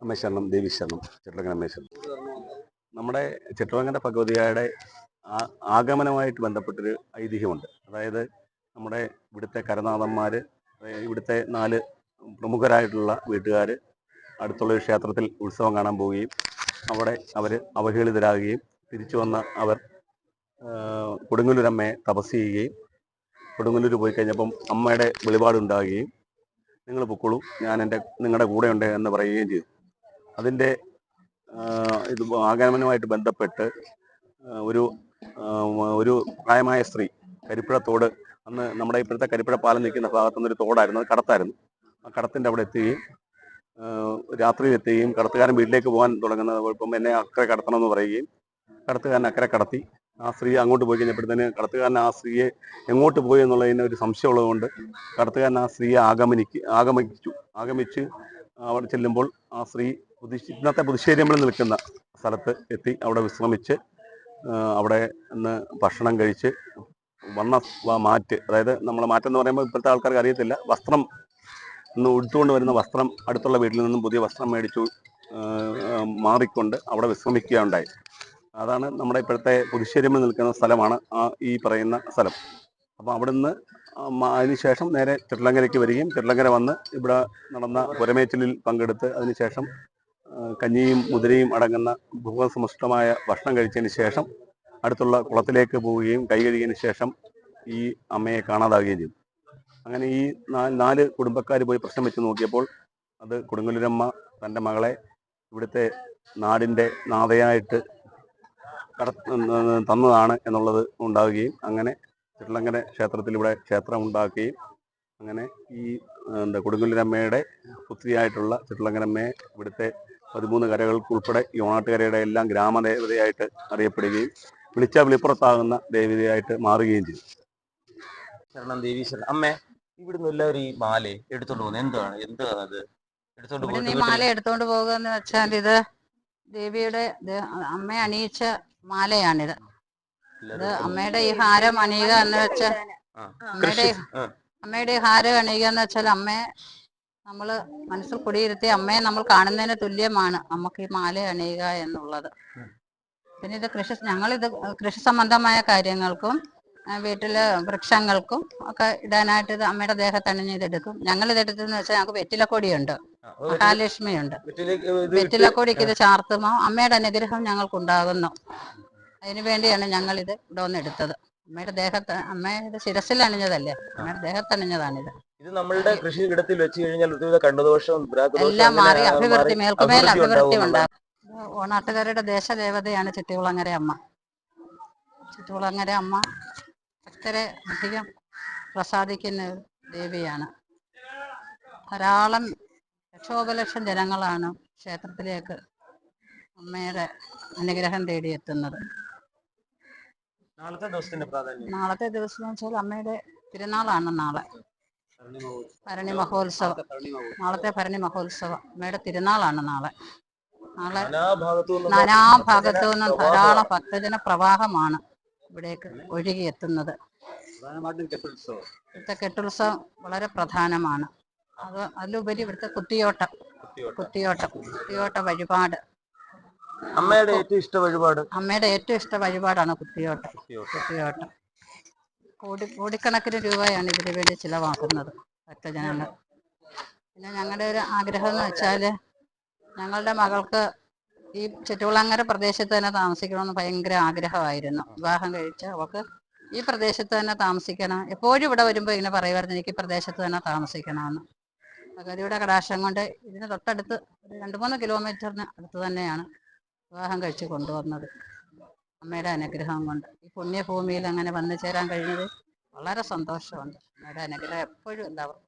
അമ്മശരണം, ദേവീശരണം, ചിത്രലങ്കൻ അമ്മശരണം. നമ്മുടെ ചിത്രലങ്കൻ്റെ ഭഗവതിയുടെ ആഗമനമായിട്ട് ബന്ധപ്പെട്ടൊരു ഐതിഹ്യമുണ്ട്. അതായത് നമ്മുടെ ഇവിടുത്തെ കരനാഥന്മാർ, ഇവിടുത്തെ 4 പ്രമുഖരായിട്ടുള്ള വീട്ടുകാർ അടുത്തുള്ള ഒരു ക്ഷേത്രത്തിൽ ഉത്സവം കാണാൻ പോവുകയും അവിടെ അവർ അവഹേളിതരാകുകയും തിരിച്ചു വന്ന അവർ കൊടുങ്ങല്ലൂരമ്മയെ തപസ് ചെയ്യുകയും കൊടുങ്ങല്ലൂർ പോയി കഴിഞ്ഞപ്പം അമ്മയുടെ വെളിപാടുണ്ടാകുകയും നിങ്ങൾ പൊക്കോളൂ, ഞാൻ നിങ്ങളുടെ കൂടെ ഉണ്ട് എന്ന് പറയുകയും ചെയ്തു. അതിൻ്റെ ഇത് ആഗമനവുമായിട്ട് ബന്ധപ്പെട്ട് ഒരു പ്രായമായ സ്ത്രീ കരിപ്പുഴ തോട്, അന്ന് നമ്മുടെ ഇപ്പോഴത്തെ കരിപ്പുഴ പാലം നിൽക്കുന്ന ഭാഗത്തുനിന്നൊരു തോടായിരുന്നു, അത് കടത്തായിരുന്നു. ആ കടത്തിൻ്റെ അവിടെ എത്തുകയും രാത്രിയിൽ എത്തുകയും കടത്തുകാരൻ വീട്ടിലേക്ക് പോകാൻ തുടങ്ങുന്നത് ഇപ്പം എന്നെ അക്കരെ കടത്തണമെന്ന് പറയുകയും കടത്തുകാരൻ അക്കരെ കടത്തി. ആ സ്ത്രീ അങ്ങോട്ട് പോയി കഴിഞ്ഞപ്പോഴത്തേന് കടത്തുകാരൻ ആ സ്ത്രീയെ എങ്ങോട്ട് പോയി എന്നുള്ളതിന് ഒരു സംശയമുള്ളതുകൊണ്ട് കടത്തുകാരൻ ആ സ്ത്രീയെ ആഗമിച്ച് അവിടെ ചെല്ലുമ്പോൾ ആ സ്ത്രീ ഇന്നത്തെ പുതുശ്ശേരിയമ്പലം നിൽക്കുന്ന സ്ഥലത്ത് എത്തി അവിടെ വിശ്രമിച്ച് അവിടെ നിന്ന് ഭക്ഷണം കഴിച്ച് വന്ന മാറ്റ്, അതായത് നമ്മളെ മാറ്റെന്ന് പറയുമ്പോൾ ഇപ്പോഴത്തെ ആൾക്കാർക്ക് അറിയത്തില്ല, വസ്ത്രം ഇന്ന് ഉടുത്തുകൊണ്ട് വരുന്ന വസ്ത്രം അടുത്തുള്ള വീട്ടിൽ നിന്നും പുതിയ വസ്ത്രം മേടിച്ചു മാറിക്കൊണ്ട് അവിടെ വിശ്രമിക്കുകയുണ്ടായി. അതാണ് നമ്മുടെ ഇപ്പോഴത്തെ പുതുശ്ശേരിയമ്പലം നിൽക്കുന്ന സ്ഥലമാണ് ഈ പറയുന്ന സ്ഥലം. അപ്പോൾ അവിടെ നിന്ന് അതിനുശേഷം നേരെ ചിത്രലങ്കരയ്ക്ക് വരികയും ചിത്രലങ്കര വന്ന് ഇവിടെ നടന്ന പുരമേച്ചിലിൽ പങ്കെടുത്ത് അതിനുശേഷം കഞ്ഞിയും മുതിരയും അടങ്ങുന്ന ഭൂസമൃഷ്ടമായ ഭക്ഷണം കഴിച്ചതിന് ശേഷം അടുത്തുള്ള കുളത്തിലേക്ക് പോവുകയും കൈ കഴുകിയതിന് ശേഷം ഈ അമ്മയെ കാണാതാവുകയും ചെയ്തു. അങ്ങനെ ഈ 4 കുടുംബക്കാർ പോയി പ്രശ്നം വെച്ച് നോക്കിയപ്പോൾ അത് കൊടുങ്ങല്ലൂരമ്മ തൻ്റെ മകളെ ഇവിടുത്തെ നാടിൻ്റെ നാഥയായിട്ട് തന്നതാണ് എന്നുള്ളത് ഉണ്ടാവുകയും അങ്ങനെ ചിത്രലങ്കര ക്ഷേത്രത്തിൽ ഇവിടെ ക്ഷേത്രം ഉണ്ടാക്കുകയും അങ്ങനെ ഈ കൊടുങ്ങല്ലൂരമ്മയുടെ പുത്രിയായിട്ടുള്ള ചിത്രലങ്കരമ്മയെ ഇവിടുത്തെ 13 കരകൾക്ക് ഉൾപ്പെടെ ഈ ഓണാട്ടുകരയുടെ എല്ലാം ഗ്രാമദേവതയായിട്ട് അറിയപ്പെടുകയും വിളിച്ച വിളിപ്പുറത്താകുന്ന ദേവതയായിട്ട് മാറുകയും ചെയ്തു. ശരണം ദേവി ശരണം. അമ്മേ, ഇവിടുന്ന് എല്ലാവരും ഈ മാല എടുത്തോണ്ട് പോകുന്നത് എന്താണ് അത് ഈ മാല എടുത്തോണ്ട് പോകുക എന്ന് വെച്ചാൽ ഇത് ദേവിയുടെ അമ്മയെ അണിയിച്ച മാലയാണിത്. ഇത് അമ്മയുടെ ഈ ഹാരം അണിയുക എന്ന് വെച്ചാൽ അമ്മയുടെ ഈ ഹാരം അണിയുക എന്ന് വെച്ചാൽ അമ്മയെ നമ്മൾ മനസ്സിൽ കുടിയിരുത്തി അമ്മയെ നമ്മൾ കാണുന്നതിന് തുല്യമാണ് നമുക്ക് ഈ മാല അണിയുക എന്നുള്ളത്. പിന്നെ ഇത് ഞങ്ങളിത് കൃഷി സംബന്ധമായ കാര്യങ്ങൾക്കും വീട്ടില് വൃക്ഷങ്ങൾക്കും ഒക്കെ ഇടാനായിട്ട് ഇത് അമ്മയുടെ ദേഹത്ത് അണിഞ്ഞിതെടുക്കും. ഞങ്ങൾ ഇതെടുത്തെന്ന് വെച്ചാൽ ഞങ്ങൾക്ക് വെറ്റിലക്കൊടിയുണ്ട്, മഹാലക്ഷ്മിയുണ്ട്. വെറ്റിലക്കൊടിക്ക് ഇത് ചാർത്തുമ്പോൾ അമ്മയുടെ അനുഗ്രഹം ഞങ്ങൾക്കുണ്ടാകുന്നു. അതിനു വേണ്ടിയാണ് ഞങ്ങൾ ഇത് ഇവിടെ വന്ന് എടുത്തത്. അമ്മയുടെ ദേഹത്ത്, അമ്മയുടെ ശിരസിൽ അണിഞ്ഞതല്ലേ, അമ്മയുടെ ദേഹത്ത് അണിഞ്ഞതാണിത്. ഇത് നമ്മളുടെ കൃഷിയിടത്തിൽ വെച്ച് കഴിഞ്ഞാൽ എല്ലാം മാറി മേൽക്കുമേൽ അഭിവൃദ്ധി ഉണ്ടാകും. ഓണാട്ടുകാരുടെ ദേശദേവതയാണ് ചിട്ടികുളങ്ങര അമ്മ. ചിട്ടികുളങ്ങര അമ്മ ഭക്തരെ അധികം പ്രസാദിക്കുന്ന ദേവിയാണ്. ധാരാളം ലക്ഷോപലക്ഷം ജനങ്ങളാണ് ക്ഷേത്രത്തിലേക്ക് അമ്മയുടെ അനുഗ്രഹം തേടിയെത്തുന്നത്. നാളത്തെ ദിവസം എന്ന് വെച്ചാൽ അമ്മയുടെ തിരുനാളാണ് നാളെ. ഭരണി മഹോത്സവം, നാളത്തെ ഭരണി മഹോത്സവം അമ്മയുടെ തിരുനാളാണ് നാളെ. നാനാഭാഗത്തു നിന്നും ധാരാളം ഭക്തജന പ്രവാഹമാണ് ഇവിടേക്ക് ഒഴുകിയെത്തുന്നത്. ഇവിടുത്തെ കെട്ടുത്സവം വളരെ പ്രധാനമാണ്. അതിലുപരി ഇവിടുത്തെ കുത്തിയോട്ട വഴിപാട് അമ്മയുടെ ഏറ്റവും ഇഷ്ട വഴിപാടാണ് കുത്തിയോട്ടം. കോടിക്കണക്കിന് രൂപയാണ് ഇതിനു വേണ്ടി ചിലവാക്കുന്നത് ഭക്തജനങ്ങൾ. പിന്നെ ഞങ്ങളുടെ ഒരു ആഗ്രഹം എന്ന് വെച്ചാല് ഞങ്ങളുടെ മകൾക്ക് ഈ ചിറ്റികുളങ്ങര പ്രദേശത്ത് തന്നെ താമസിക്കണമെന്ന് ഭയങ്കര ആഗ്രഹമായിരുന്നു. വിവാഹം കഴിച്ച് അവൾക്ക് ഈ പ്രദേശത്ത് തന്നെ താമസിക്കണം. എപ്പോഴും ഇവിടെ വരുമ്പോൾ ഇങ്ങനെ പറയുമായിരുന്നു, എനിക്ക് ഈ പ്രദേശത്ത് തന്നെ താമസിക്കണമെന്ന്. ഭഗവതിയുടെ കടാക്ഷം കൊണ്ട് ഇതിന് തൊട്ടടുത്ത് 2-3 കിലോമീറ്ററിന് അടുത്ത് തന്നെയാണ് വിവാഹം കഴിച്ച് കൊണ്ടുവന്നത്. അമ്മയുടെ അനുഗ്രഹം കൊണ്ട് ഈ പുണ്യഭൂമിയിൽ അങ്ങനെ വന്നു ചേരാൻ കഴിഞ്ഞത് വളരെ സന്തോഷമുണ്ട്. അമ്മയുടെ അനുഗ്രഹം എപ്പോഴും ഉണ്ടാവും.